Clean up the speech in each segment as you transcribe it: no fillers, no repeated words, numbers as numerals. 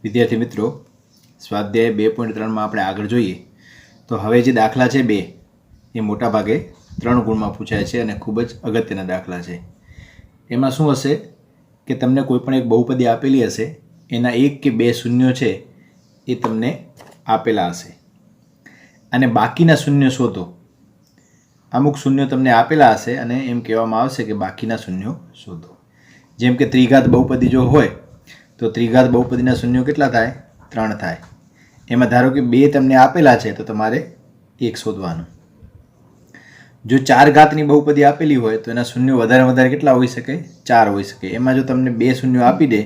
વિદ્યાર્થી મિત્રો, સ્વાધ્યાય 2.3માં આપણે આગળ જોઈએ તો હવે જે દાખલા છે બે એ મોટા ભાગે 3 ગુણમાં પૂછાય છે અને ખૂબ જ અગત્યના દાખલા છે. એમાં શું હશે કે તમને કોઈ પણ એક બહુપદી આપેલી હશે, એના એક કે બે શૂન્યો છે એ તમને આપેલા હશે અને બાકીના શૂન્યો શોધો. અમુક શૂન્યો તમને આપેલા હશે અને એમ કહેવામાં આવશે કે બાકીના શૂન્યો શોધો. જેમ કે ત્રિઘાત બહુપદી જો હોય તો ત્રિઘાત બહુપદીના શૂન્યો કેટલા થાય? 3 થાય. એમાં ધારો કે બે તમને આપેલા છે તો તમારે એક શોધવાનું. જો 4 ઘાતની બહુપદી આપેલી હોય તો એના શૂન્યો વધારે કેટલા હોઈ શકે? 4 હોઈ શકે. એમાં જો તમને બે શૂન્યો આપી દે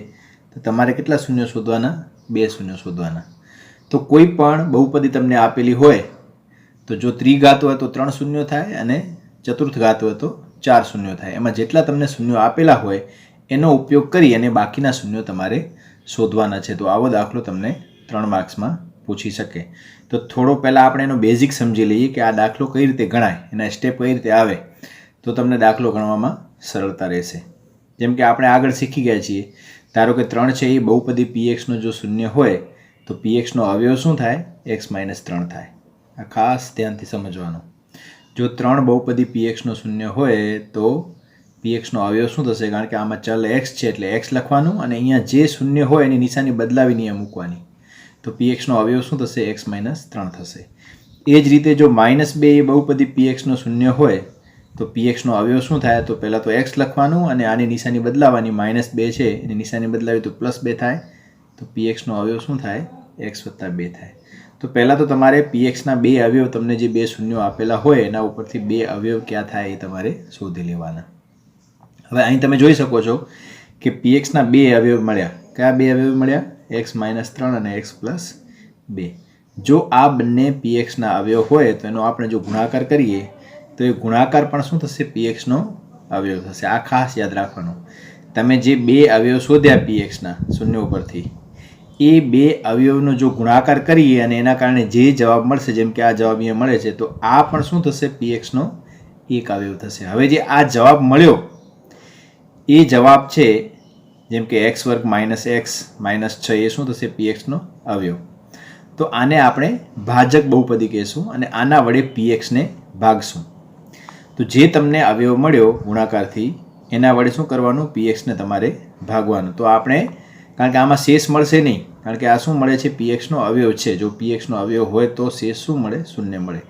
તો તમારે કેટલા શૂન્યો શોધવાના? 2 શૂન્યો શોધવાના. તો કોઈ પણ બહુપદી તમને આપેલી હોય તો જો ત્રિઘાત હોય તો 3 શૂન્યો થાય અને ચતુર્થ ઘાત હોય તો 4 શૂન્યો થાય. એમાં જેટલા તમને શૂન્યો આપેલા હોય એનો ઉપયોગ કરી અને બાકીના શૂન્યો તમારે શોધવાના છે. તો આવો દાખલો તમને 3 માર્ક્સમાં પૂછી શકે. તો થોડો પહેલાં આપણે એનો બેઝિક સમજી લઈએ કે આ દાખલો કઈ રીતે ગણાય, એના સ્ટેપ કઈ રીતે આવે તો તમને દાખલો ગણવામાં સરળતા રહેશે. જેમ કે આપણે આગળ શીખી ગયા છીએ, ધારો કે 3 છે એ બહુપદી pxનો જો શૂન્ય હોય તો pxનો અવયવ શું થાય? x - 3 થાય. આ ખાસ ધ્યાનથી સમજવાનું. જો 3 બહુપદી pxનો શૂન્ય હોય તો pxનો અવયવ શું થશે? કારણ કે આમાં ચલ x છે એટલે x લખવાનું અને અહીંયા જે શૂન્ય હોય એની નિશાની બદલાવીને અહીંયા મૂકવાની. તો pxનો અવયવ શું થશે? x - 3 થશે. એ જ રીતે જો -2 એ બહુપદી pxનો શૂન્ય હોય તો pxનો અવયવ શું થાય? તો પહેલાં તો x લખવાનું અને આની નિશાની બદલાવાની. -2 છે એની નિશાની બદલાવી તો +2 થાય. તો pxનો અવયવ શું થાય? x + 2 થાય. તો પહેલાં તો તમારે pxના બે અવયવ, તમને જે બે શૂન્યો આપેલા હોય એના ઉપરથી બે અવયવ ક્યાં થાય એ તમારે શોધી લેવાના. હવે અહીં તમે જોઈ શકો છો કે pxના બે અવયવ મળ્યા. કયા બે અવયવ મળ્યા? x - 3 અને x + 2. જો આ બંને pxના અવયવ હોય તો એનો આપણે જો ગુણાકાર કરીએ તો એ ગુણાકાર પણ શું થશે? pxનો અવયવ થશે. આ ખાસ યાદ રાખવાનું. તમે જે બે અવયવ શોધ્યા pxના શૂન્ય ઉપરથી, એ બે અવયવનો જો ગુણાકાર કરીએ અને એના કારણે જે જવાબ મળશે, જેમ કે આ જવાબ અહીંયા મળે છે, તો આ પણ શું થશે? pxનો એક અવયવ થશે. હવે જે આ જવાબ મળ્યો એ જવાબ છે, જેમ કે x² - x - 6 એ શું થશે? pxનો અવયવ. તો આને આપણે ભાજક બહુપદી કહેશું અને આના વડે pxને ભાગશું. તો જે તમને અવયવ મળ્યો ગુણાકારથી એના વડે શું કરવાનું? pxને તમારે ભાગવાનું. તો આપણે, કારણ કે આમાં શેષ મળશે નહીં, કારણ કે આ શું મળે છે? pxનો અવયવ છે. જો pxનો અવયવ હોય તો શેષ શું મળે? શૂન્ય મળે.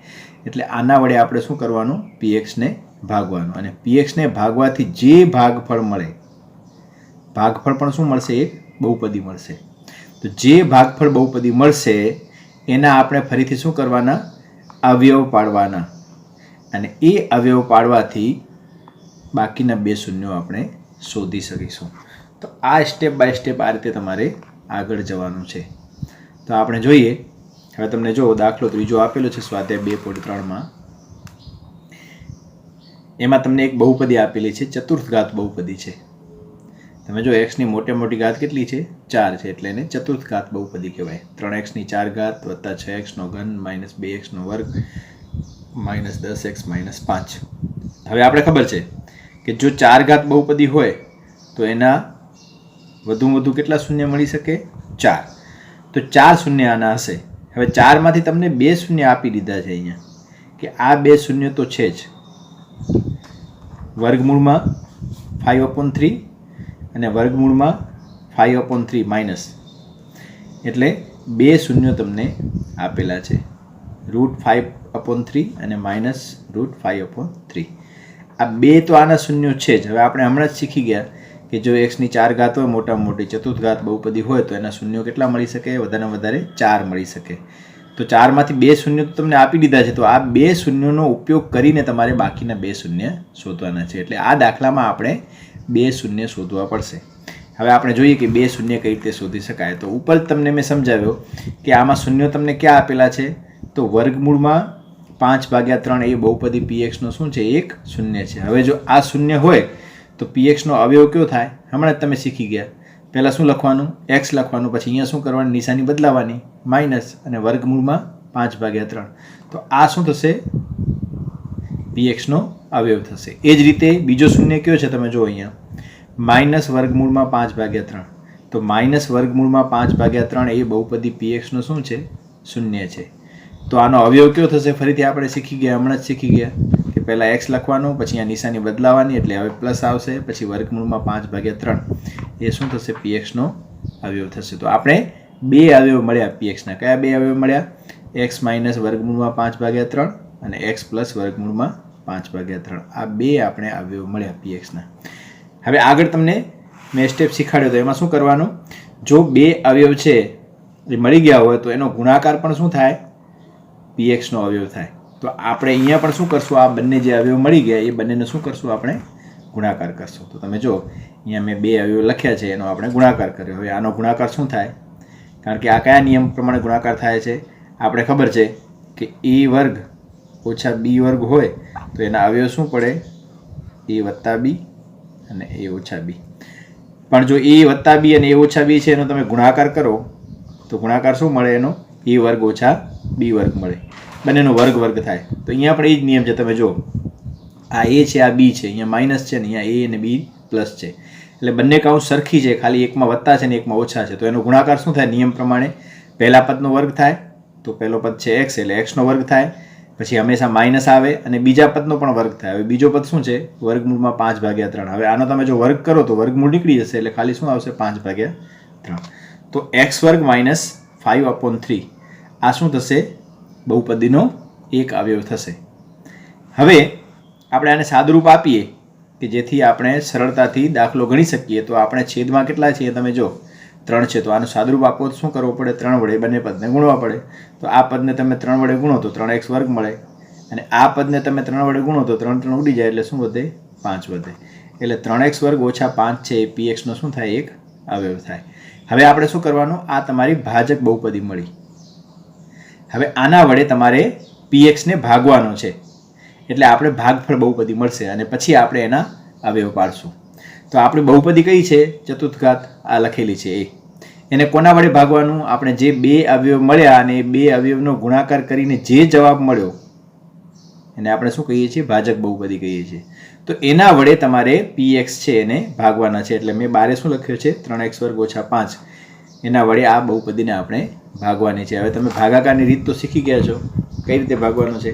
એટલે આના વડે આપણે શું કરવાનું? pxને ભાગવાનું. અને pxને ભાગવાથી જે ભાગફળ મળે, ભાગફળ પણ શું મળશે? એક બહુપદી મળશે. તો જે ભાગફળ બહુપદી મળશે એના આપણે ફરીથી શું કરવાના? અવયવ પાડવાના. અને એ અવયવ પાડવાથી બાકીના બે શૂન્યો આપણે શોધી શકીશું. તો આ સ્ટેપ બાય સ્ટેપ આ રીતે તમારે આગળ જવાનું છે. તો આપણે જોઈએ. હવે તમને જો દાખલો ત્રીજો આપેલો છે સ્વાધ્યાય 2.3માં. એમાં તમને એક બહુપદી આપેલી છે, ચતુર્થ ઘાત બહુપદી છે. તમે જો x ની મોટી ઘાત કેટલી છે? 4 છે, એટલે એને ચતુર્થ ઘાત બહુપદી કહેવાય. 3x ની 4 ઘાત વત્તા 6x નો ઘન માઇનસ 2x નો વર્ગ માઇનસ 10x માઇનસ 5. હવે આપણે ખબર છે કે જો 4 ઘાત બહુપદી હોય તો એના વધુ કેટલા શૂન્ય મળી શકે? 4. તો 4 શૂન્ય આના હશે. હવે 4 માંથી તમને બે શૂન્ય આપી દીધા છે અહીંયા, કે આ બે શૂન્ય તો છે જ. વર્ગમૂળમાં 5/3 અને વર્ગમૂળમાં 5/3 માઇનસ, એટલે બે શૂન્યો તમને આપેલા છે. √5/3 અને -√5/3. આ બે તો આના શૂન્યો છે જ. હવે આપણે હમણાં જ શીખી ગયા કે જો x ની 4 ઘાત હોય, મોટામાં મોટી ચતુર્થ ઘાત બહુપદી હોય, તો એના શૂન્યો કેટલા મળી શકે? વધારે 4 મળી શકે. તો 4 માંથી બે શૂન્ય તો તમને આપી દીધા છે. તો આ બે શૂન્યોનો ઉપયોગ કરીને તમારે બાકીના બે શૂન્ય શોધવાના છે. એટલે આ દાખલામાં આપણે બે શૂન્ય શોધવા પડશે. હવે આપણે જોઈએ કે બે શૂન્ય કઈ રીતે શોધી શકાય. તો ઉપર તમને મેં સમજાવ્યો કે આમાં શૂન્યો તમને ક્યાં આપેલા છે? તો વર્ગમૂળમાં 5/3 એ બહુપદી pxનો શું છે? એક શૂન્ય છે. હવે જો આ શૂન્ય હોય તો pxનો અવયવ કયો થાય? હમણાં જ તમે શીખી ગયા. પહેલાં શું લખવાનું? x લખવાનું, પછી અહીંયા શું કરવાની? નિશાની બદલાવાની, માઇનસ, અને વર્ગમૂળમાં 5/3. તો આ શું થશે? pxનો અવયવ થશે. એ જ રીતે બીજો શૂન્ય કયો છે? તમે જો અહીંયા -વર્ગમૂળમાં 5/3. તો માઇનસ વર્ગમૂળમાં 5/3 એ બહુપદી પીએક્સનો શું છે? શૂન્ય છે. તો આનો અવયવ કયો થશે? ફરીથી આપણે શીખી ગયા, હમણાં જ શીખી ગયા કે પહેલાં એક્સ લખવાનું, પછી આ નિશાની બદલાવાની, એટલે હવે પ્લસ આવશે, પછી વર્ગમૂળમાં 5/3 એ શું થશે? પીએક્સનો અવયવ થશે. તો આપણે બે અવયવ મળ્યા પીએક્સના. કયા બે અવયવ મળ્યા? એક્સ માઇનસ વર્ગમૂળમાં 5/3 અને એક્સ પ્લસ વર્ગમૂળમાં 5/3. આ બે આપણે અવયવ મળ્યા પીએક્સના. હવે આગળ તમને મેં સ્ટેપ શીખવાડ્યો તો એમાં શું કરવાનું? જો બે અવયવ છે એ મળી ગયા હોય તો એનો ગુણાકાર પણ શું થાય? પીએક્સનો અવયવ થાય. તો આપણે અહીંયા પણ શું કરશું? આ બંને જે અવયવ મળી ગયા એ બંનેને શું કરશું? આપણે ગુણાકાર કરશું. તો તમે જો અહીંયા મેં બે અવયવ લખ્યા છે, એનો આપણે ગુણાકાર કર્યો. હવે આનો ગુણાકાર શું થાય? કારણ કે આ કયા નિયમ પ્રમાણે ગુણાકાર થાય છે? આપણે ખબર છે કે એ વર્ગ ઓછા બી વર્ગ હોય તો એના અવયવ શું પડે? એ વત્તા બી અને એ ઓછા બી. પણ જો એ વત્તા બી અને એ ઓછા બી છે એનો તમે ગુણાકાર કરો તો ગુણાકાર શું મળે? એનો એ વર્ગ ઓછા બી વર્ગ મળે. બંનેનો વર્ગ વર્ગ થાય. તો અહીંયા પણ એ જ નિયમ છે. તમે જો આ એ છે, આ બી છે, અહીંયા માઇનસ છે ને અહીંયા એ અને બી પ્લસ છે. એટલે બંને કાઉન્સ સરખી છે, ખાલી એકમાં વત્તા છે ને એકમાં ઓછા છે. તો એનો ગુણાકાર શું થાય? નિયમ પ્રમાણે પહેલા પદનો વર્ગ થાય, તો પહેલો પદ છે એક્સ એટલે એક્સનો વર્ગ થાય, પછી હંમેશા માઇનસ આવે અને બીજા પદનો પણ વર્ગ થાય. હવે બીજો પદ શું છે? વર્ગમૂળમાં 5/3. હવે આનો તમે જો વર્ગ કરો તો વર્ગમૂળ નીકળી જશે, એટલે ખાલી શું આવશે? 5/3. તો એક્સ વર્ગ માઇનસ 5/3 આ શું થશે? બહુપદીનો એક અવયવ થશે. હવે આપણે આને સાદુરૂપ આપીએ કે જેથી આપણે સરળતાથી દાખલો ગણી શકીએ. તો આપણે છેદમાં કેટલા છીએ? તમે જો 3 છે. તો આનું સાદુરૂપ આપો તો શું કરવું પડે? 3 વડે બંને પદને ગુણવા પડે. તો આ પદને તમે 3 વડે ગુણો તો 3x વર્ગ મળે, અને આ પદને તમે 3 વડે ગુણો તો 3 ઉડી જાય, એટલે શું વધે? 5 વધે. એટલે 3x વર્ગ ઓછા 5 છે એ પીએક્સનો શું થાય? એક અવયવ થાય. હવે આપણે શું કરવાનું? આ તમારી ભાજક બહુપદી મળી. હવે આના વડે તમારે પીએક્સને ભાગવાનો છે, એટલે આપણે ભાગફળ બહુપદી મળશે અને પછી આપણે એના અવયવ પાડશું. તો આપણી બહુપદી કઈ છે? ચતુર્થઘાત આ લખેલી છે એ. એને કોના વડે ભાગવાનું? આપણે જે બે અવયવ મળ્યા અને એ બે અવયવનો ગુણાકાર કરીને જે જવાબ મળ્યો એને આપણે શું કહીએ છીએ? ભાજક બહુપદી કહીએ છીએ. તો એના વડે તમારે પીએક્સ છે એને ભાગવાના છે. એટલે મેં બારે શું લખ્યું છે? 3x વર્ગ ઓછા 5. એના વડે આ બહુપદીને આપણે ભાગવાની છે. હવે તમે ભાગાકારની રીત તો શીખી ગયા છો, કઈ રીતે ભાગવાનું છે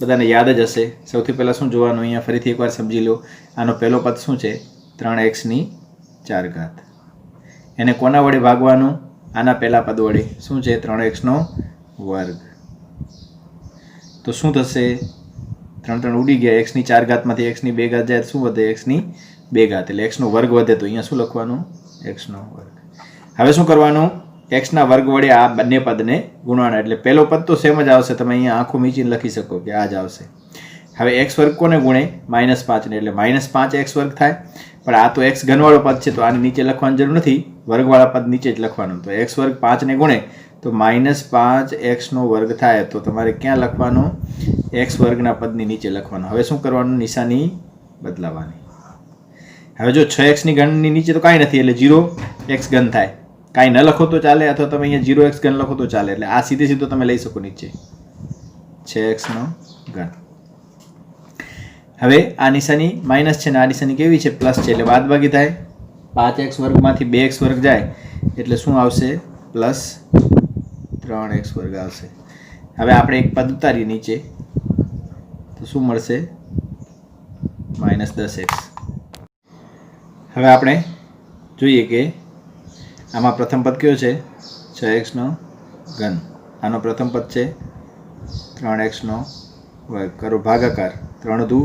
બધાને યાદ જ હશે. સૌથી પહેલાં શું જોવાનું? અહીંયા ફરીથી એકવાર સમજી લો. આનો પહેલો પદ શું છે? 3x4. એને કોના વડે ભાગવાનું? આના પહેલા પદ વડે. શું છે? 3x². તો શું થશે? 3 ઉડી ગયા. x4 માંથી x2 જાય શું વધે? x2. એટલે x નો વર્ગ વધે. તો અહીંયા શું લખવાનું? x નો વર્ગ. હવે શું કરવાનું? x ના વર્ગ વડે આ બંને પદને ગુણવાના. એટલે પહેલો પદ તો સેમ જ આવશે. તમે અહીંયા આંખો મીચીને લખી શકો કે આ જ આવશે. હવે x વર્ગ કોને ગુણે? -5 ને, એટલે -5x વર્ગ થાય. પણ આ તો x ઘનવાળો પદ છે તો આની નીચે લખવાની જરૂર નથી, વર્ગવાળા પદ નીચે જ લખવાનું. તો x વર્ગ 5 ને ગુણે તો -5x નો વર્ગ થાય. તો તમારે ક્યાં લખવાનું? x વર્ગના પદની નીચે લખવાનું. હવે શું કરવાનું? નિશાની બદલાવાની. હવે જો 6x ની ઘનની નીચે તો કાંઈ નથી, એટલે 0x ઘન થાય. કાંઈ ન લખો તો ચાલે, અથવા તમે અહીંયા 0x ઘન લખો તો ચાલે. એટલે આ સીધે સીધો તમે લઈ શકો નીચે 6x નો ઘન. હવે આ નિશાની માઇનસ છે ને આ નિશાની કેવી છે? પ્લસ છે, એટલે બાદબાકી થાય. 5x વર્ગમાંથી 2x વર્ગ જાય એટલે શું આવશે? +3x વર્ગ આવશે. હવે આપણે એક પદ ઉતારીએ નીચે તો શું મળશે? -10x. હવે આપણે જોઈએ કે આમાં પ્રથમ પદ કયો છે? 6x નો ઘન. આનો પ્રથમ પદ છે 3x નો વર્ગ. કરો ભાગાકાર. 3 દુ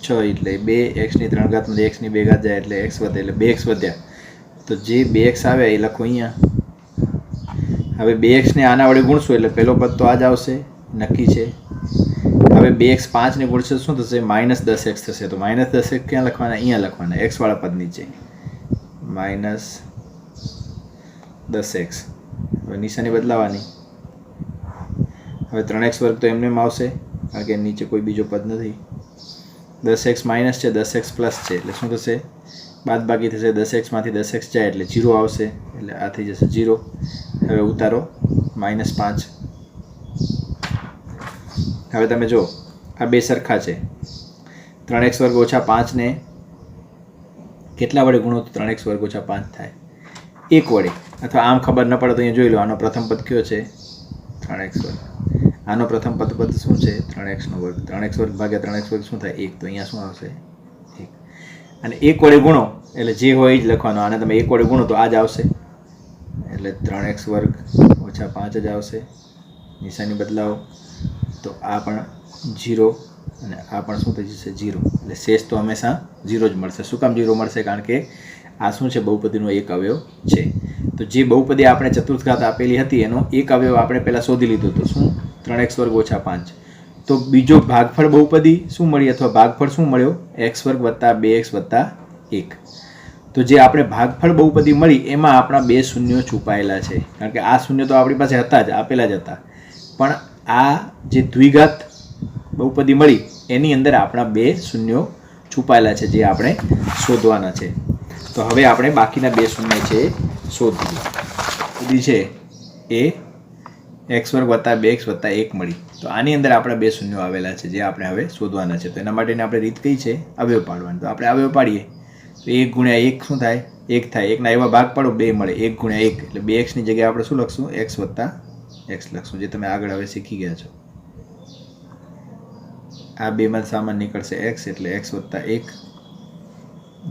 6 એટલે 2x3 માંથી x2 જાય એટલે x વધે, એટલે 2x વધ્યા. તો જે 2x આવે એ લખો અહીંયા. હવે 2x ને આના વડે ગુણશું એટલે પહેલો પદ તો આ જ આવશે, નક્કી છે. હવે 2x 5 ને ગુણશે શું થશે? -10x થશે. તો -10x ક્યાં લખવાના? અહીંયા લખવાના, x વાળા પદ નીચે. -10x. હવે નિશાની બદલાવાની. હવે 3x વર્ગ તો એમને એમ આવશે કારણ કે નીચે કોઈ બીજો પદ નથી. 10x માઇનસ છે, 10x પ્લસ છે, એટલે શું થશે? બાદ બાકી થશે. 10x માંથી 10x જાય એટલે 0 આવશે, એટલે આ થઈ જશે 0. હવે ઉતારો -5. હવે તમે જો આ બે સરખા છે. 3x વર્ગ ઓછા 5 ને કેટલા વડે ગુણો તો 3x વર્ગ ઓછા 5 થાય. 1 વડે, અથવા આમ ખબર ન પડે તો અહીંયા જોઈ લો, આનો પ્રથમ પદ કયો છે 3x વર્ગ, આનો પ્રથમ પદ શું છે 3x નો વર્ગ, 3x વર્ગ ભાગ્યા 3x વર્ગ શું થાય 1, તો અહીંયા શું આવશે 1, અને 1 વડે ગુણો એટલે જે હોય એ જ લખવાનો, આને તમે 1 વડે ગુણો તો આ જ આવશે, એટલે 3x વર્ગ ઓછા 5 જ આવશે, નિશાની બદલાવો તો આ પણ 0 અને આ પણ શું થઈ જશે 0, એટલે શેષ તો હંમેશા 0 જ મળશે. શું કામ 0 મળશે? કારણ કે આ શું છે બહુપદીનો એક અવયવ છે. તો જે બહુપદી આપણે ચતુર્થ ઘાત આપેલી હતી એનો એક અવયવ આપણે પહેલાં શોધી લીધો તો શું 3x વર્ગ ઓછા 5, તો બીજો ભાગફળ બહુપદી શું મળી અથવા ભાગફળ શું મળ્યો x વર્ગ વત્તા 2x વત્તા 1. તો જે આપણે ભાગફળ બહુપદી મળી એમાં આપણા 2 શૂન્યો છુપાયેલા છે, કારણ કે આ શૂન્ય તો આપણી પાસે હતા જ, આપેલા જ હતા, પણ આ જે દ્વિઘાત બહુપદી મળી એની અંદર આપણા 2 શૂન્યો છુપાયેલા છે જે આપણે શોધવાના છે. તો હવે આપણે બાકીના 2 શૂન્ય છે શોધીએ. બધી છે એ x વર્ગ વત્તા 2x વત્તા 1 મળી, તો આની અંદર આપણા 2 શૂન્યો આવેલા છે જે આપણે હવે શોધવાના છે. તો એના માટેની આપણે રીત કઈ છે? અવયવ પાડવાની. તો આપણે અવયવ પાડીએ તો 1 ગુણ્યા 1 શું થાય 1 થાય, 1ના એવા ભાગ પાડો 2 મળે, 1 ગુણ્યા 1 એટલે 2xની જગ્યાએ આપણે શું લખશું x વત્તા x લખશું, જે તમે આગળ હવે શીખી ગયા છો. આ 2માં સામાન નીકળશે x એટલે x વત્તા 1,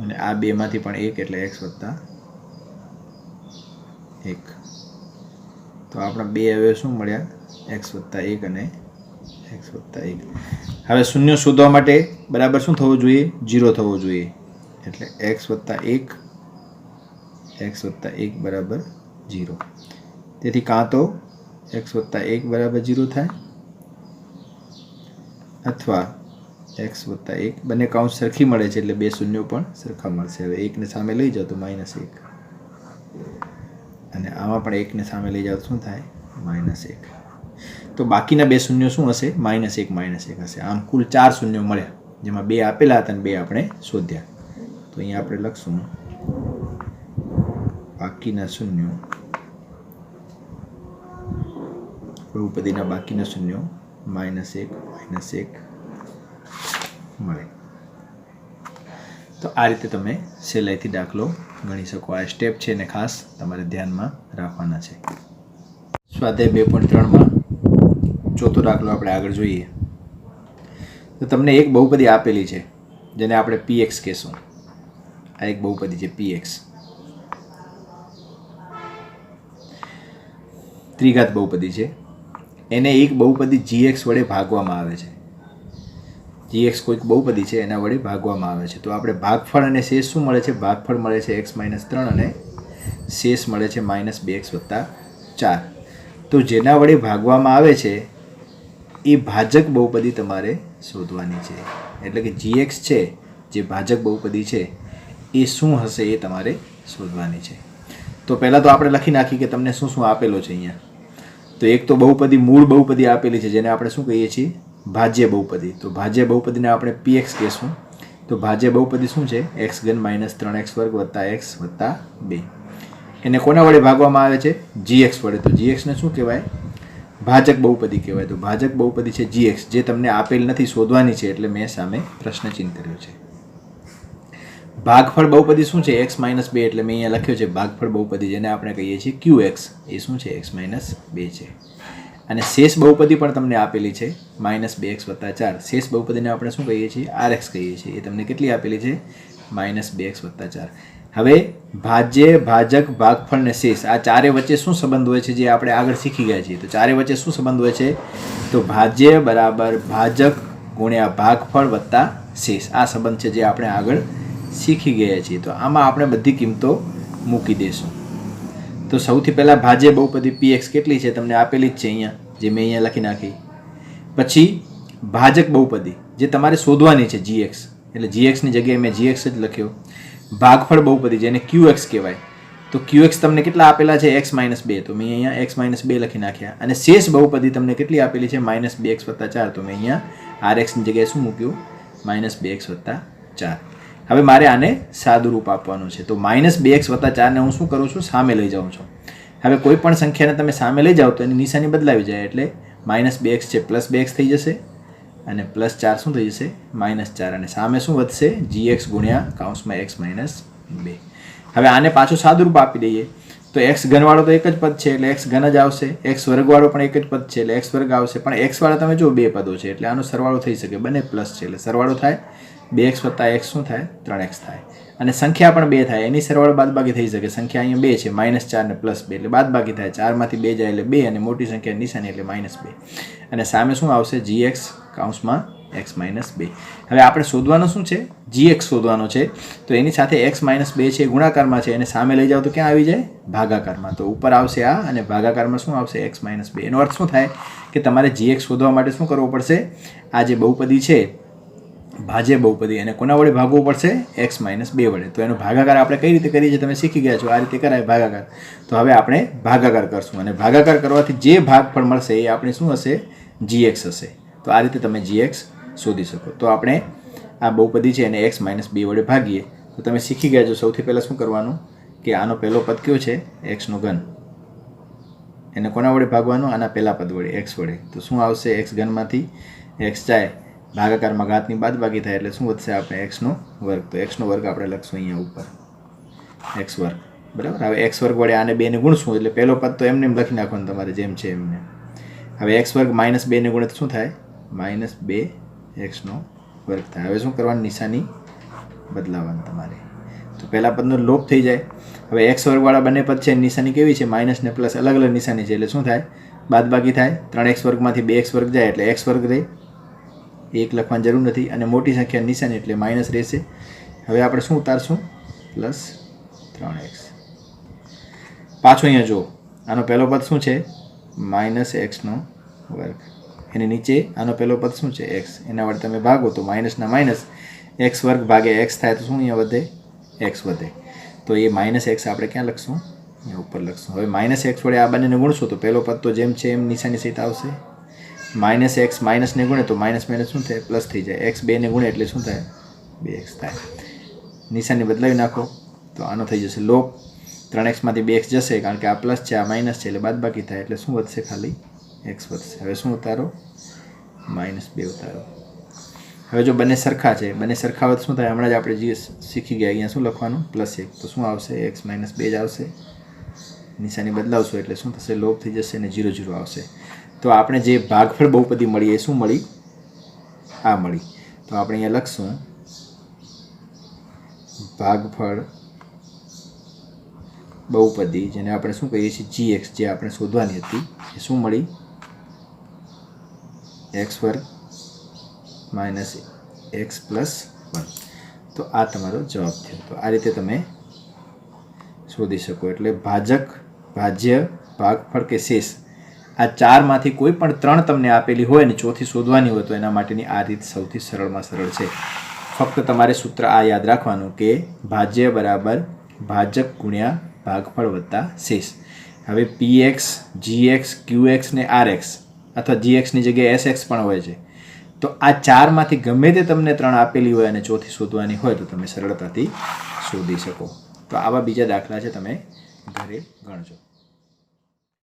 અને આ 2માંથી પણ 1 એટલે x વત્તા 1. તો આપણા 2 અવયવ શું મળ્યા x વત્તા 1 અને x વત્તા 1. હવે શૂન્ય શોધવા માટે બરાબર શું થવું જોઈએ? 0 થવો જોઈએ, એટલે x વત્તા 1 x વત્તા 1 બરાબર 0. તેથી કાં તો x વત્તા 1 બરાબર 0 થાય અથવા x વત્તા 1, બંને કાઉન્સ સરખી મળે છે એટલે 2 શૂન્યો પણ સરખા મળશે. હવે 1 ને સામે લઈ જાઓ તો -1, અને આમાં પણ 1 ને સામે લઈ જાઓ તો શું થાય -1. તો બાકીના 2 શૂન્યો શું હશે? -1 -1 હશે. આમ કુલ 4 શૂન્યો મળ્યા, જેમાં 2 આપેલા હતા અને 2 આપણે શોધ્યા. તો અહીંયા આપણે લખશું બાકીના શૂન્યો, બહુપદીના બાકીના શૂન્યો -1 -1 મળે. તો આ રીતે તમે સહેલાઈથી દાખલો ગણી શકો. આ સ્ટેપ છે ને ખાસ તમારે ધ્યાનમાં રાખવાના છે. સ્વાધ્યાય 2.3માં ચોથો દાખલો આપણે આગળ જોઈએ. તો તમને એક બહુપદી આપેલી છે જેને આપણે px કહેશું. આ એક બહુપદી છે px, ત્રિઘાત બહુપદી છે. એને એક બહુપદી gx વડે ભાગવામાં આવે છે. gx કોઈક બહુપદી છે એના વડે ભાગવામાં આવે છે. તો આપણે ભાગફળ અને શેષ શું મળે છે? ભાગફળ મળે છે x - 3 અને શેષ મળે છે -2x વત્તા 4. તો જેના વડે ભાગવામાં આવે છે એ ભાજક બહુપદી તમારે શોધવાની છે. એટલે કે gx છે જે ભાજક બહુપદી છે એ શું હશે એ તમારે શોધવાની છે. તો પહેલાં તો આપણે લખી નાખીએ કે તમને શું શું આપેલો છે અહીંયા. તો એક તો બહુપદી મૂળ બહુપદી આપેલી છે જેને આપણે શું કહીએ છીએ? ભાજ્ય બહુપદી. તો ભાજ્ય બહુપદીને આપણે px કહેશું. તો ભાજ્ય બહુપદી શું છે? x ઘન - 3x વર્ગ વત્તા x વત્તા 2. એને કોના વડે ભાગવામાં આવે છે? gx વડે. તો gx ને શું કહેવાય? ભાજક બહુપદી કહેવાય. તો ભાજક બહુપદી છે gx, જે તમને આપેલ નથી, શોધવાની છે, એટલે મેં સામે પ્રશ્ન ચિહ્ન કર્યો છે. ભાગફળ બહુપદી શું છે? x - 2, એટલે મેં અહીંયા લખ્યો છે ભાગફળ બહુપદી, જેને આપણે કહીએ છીએ qx. એ શું છે? x - 2 છે. અને શેષ બહુપદી પણ તમને આપેલી છે -2x વત્તા 4. શેષ બહુપદીને આપણે શું કહીએ છીએ? rx કહીએ છીએ. એ તમને કેટલી આપેલી છે? -2x વત્તા 4. હવે ભાજ્ય, ભાજક, ભાગફળ ને શેષ, આ ચારે વચ્ચે શું સંબંધ હોય છે જે આપણે આગળ શીખી ગયા છીએ. તો ચારે વચ્ચે શું સંબંધ હોય છે? તો ભાજ્ય બરાબર ભાજક ગુણ્યા ભાગફળ વત્તા શેષ. આ સંબંધ છે જે આપણે આગળ શીખી ગયા છીએ. તો આમાં આપણે બધી કિંમતો મૂકી દઈશું. તો સૌથી પહેલાં ભાજ્ય બહુપદી px કેટલી છે? તમને આપેલી જ છે અહીંયા, જે મેં અહીંયા લખી નાખી. પછી ભાજક બહુપદી જે તમારે શોધવાની છે gx, એટલે gx ની જગ્યાએ મેં gx જ લખ્યો. ભાગફળ બહુપદી જેને qx કહેવાય. તો qx તમને કેટલા આપેલા છે? x - 2. તો મેં અહીંયા x - 2 લખી નાખ્યા. અને શેષ બહુપદી તમને કેટલી આપેલી છે? -2x વત્તા 4. તો મેં અહીંયા rx ની જગ્યાએ શું મૂક્યું? -2x વત્તા 4. હવે મારે આને સાદું રૂપ આપવાનું છે. તો -2x વત્તા 4 ને હું શું કરું છું? સામે લઈ જાઉં છું. હવે કોઈ પણ સંખ્યાને તમે સામે લઈ જાઓ તો એની નિશાની બદલાવી જાય, એટલે -2x છે +2x થઈ જશે, અને +4 શું થઈ જશે? -4. અને સામે શું વધશે? gx ગુણ્યા કૌંસમાં x - 2. હવે આને પાછું સાદું રૂપ આપી દઈએ તો એક્સ ઘનવાળો તો એક જ પદ છે એટલે એક્સ ઘન જ આવશે. એક્સ વર્ગવાળો પણ એક જ પદ છે એટલે એક્સ વર્ગ આવશે. પણ એક્સવાળા તમે જો બે પદો છે એટલે આનો સરવાળો થઈ શકે, બંને પ્લસ છે એટલે સરવાળો થાય 2x વત્તા એક્સ શું થાય 3x થાય. અને સંખ્યા પણ 2 થાય એની સરવાળો બાદબાકી થઈ શકે. સંખ્યા અહીંયા 2 છે, -4 ને +2 એટલે બાદબાકી થાય. 4માંથી 2 જાય એટલે 2 અને મોટી સંખ્યા નિશાની એટલે -2 અને સામે શું આવશે gx કૌંસમાં x - 2. હવે આપણે શોધવાનું શું છે? gx શોધવાનો છે. તો એની સાથે x - 2 છે ગુણાકારમાં છે, એને સામે લઈ જાઓ તો ક્યાં આવી જાય? ભાગાકારમાં. તો ઉપર આવશે આ અને ભાગાકારમાં શું આવશે? x - 2. એનો અર્થ શું થાય કે તમારે gx શોધવા માટે શું કરવું પડશે? આ જે બહુપદી છે ભાજ્ય બહુપદી એને કોના વડે ભાગવું પડશે? x - 2 વડે. તો એનો ભાગાકાર આપણે કઈ રીતે કરીએ છીએ તમે શીખી ગયા છો. આ રીતે કરાય ભાગાકાર. તો હવે આપણે ભાગાકાર કરશું અને ભાગાકાર કરવાથી જે ભાગફળ મળશે એ આપણે શું હશે? gx હશે. તો આ રીતે તમે gx શોધી શકો. તો આપણે આ બહુપદી છે એને x - 2 વડે ભાગીએ તો તમે શીખી ગયા છો. સૌથી પહેલાં શું કરવાનું કે આનો પહેલો પદ કયો છે? x નો ઘન. એને કોના વડે ભાગવાનું? આના પહેલા પદ વડે, x વડે. તો શું આવશે? x ઘનમાંથી x જાય, ભાગાકારમાં ઘાતની બાદબાકી થાય એટલે શું વધશે? આપણે x નો વર્ગ. તો x નો વર્ગ આપણે લખશું અહીંયા ઉપર, x વર્ગ. બરાબર. હવે x વર્ગ વડે આને 2 ને ગુણશું એટલે પહેલો પદ તો એમને એમ લખી નાખવાનું તમારે જેમ છે એમને. હવે x વર્ગ -2 ને ગુણે તો શું થાય? -2x નો વર્ગ થાય. હવે શું કરવાનું? નિશાની બદલાવાની તમારે. તો પહેલા પદનો લોપ થઈ જાય. હવે x વર્ગવાળા બંને પદ છે નિશાની કેવી છે? માઇનસ ને પ્લસ અલગ અલગ નિશાની છે એટલે શું થાય? બાદબાકી થાય. 3x વર્ગમાંથી 2x વર્ગ જાય એટલે x વર્ગ રહે, 1 લખવાની જરૂર નથી અને મોટી સંખ્યા નિશાની એટલે માઇનસ રહેશે. હવે આપણે શું ઉતારશું? +3x. પાછો અહીંયા જુઓ, આનો પહેલો પદ શું છે? -x નો વર્ગ. એની નીચે આનો પહેલો પદ શું છે? x. એના વડે તમે ભાગો તો માઇનસ ના માઇનસ x વર્ગ ભાગે x થાય તો શું અહીંયા વધે? x વધે. તો એ -x આપણે ક્યાં લખશું? અહીંયા ઉપર લખશું. હવે -x વડે આ બંનેને ગુણશો તો પહેલો પદ તો જેમ છે એમ નિશાની સહિત આવશે. -x માઇનસ ને ગુણે તો માઇનસ શું થાય? પ્લસ થઈ જાય. x 2 ને ગુણે એટલે શું થાય? 2x થાય. નિશાની બદલાવી નાખો તો આનો થઈ જશે લોપ. 3x માંથી 2x જશે કારણ કે આ પ્લસ છે આ માઇનસ છે એટલે બાદબાકી થાય એટલે શું વધશે? ખાલી x વધશે. હવે શું ઉતારો? -2 ઉતારો. હવે જો બંને સરખા છે, બંને સરખા હોય તો શું થાય? હમણાં જ આપણે જે શીખી ગયા અહીંયા શું લખવાનું? +1. તો શું આવશે? x - 2 જ આવશે. નિશાની બદલાવશો એટલે શું થશે? લોપ થઈ જશે અને 0 0 આવશે. તો આપણે જે ભાગફળ બહુપદી મળી એ શું મળી? આ મળી. તો આપણે અહીંયા લખશું ભાગફળ બહુપદી જેને આપણે શું કહીએ છીએ? gx, જે આપણે શોધવાની હતી એ શું મળી? x વર્ગ - x + 1. તો આ તમારો જવાબ થયો. તો આ રીતે તમે શોધી શકો. એટલે ભાજક, ભાજ્ય, ભાગફળ કે શેષ આ ચારમાંથી કોઈ પણ 3 તમને આપેલી હોય ને ચોથી શોધવાની હોય તો એના માટેની આ રીત સૌથી સરળમાં સરળ છે. ફક્ત તમારે સૂત્ર આ યાદ રાખવાનું કે ભાજ્ય બરાબર ભાજક ગુણ્યા ભાગફળ વત્તા શેષ. હવે px, gx, qx ને rx અથવા gx ની જગ્યાએ sx પણ હોય છે. તો આ ચારમાંથી ગમે તે તમને 3 આપેલી હોય અને ચોથી શોધવાની હોય તો તમે સરળતાથી શોધી શકો. તો આવા બીજા દાખલા છે તમે ઘરે ગણજો.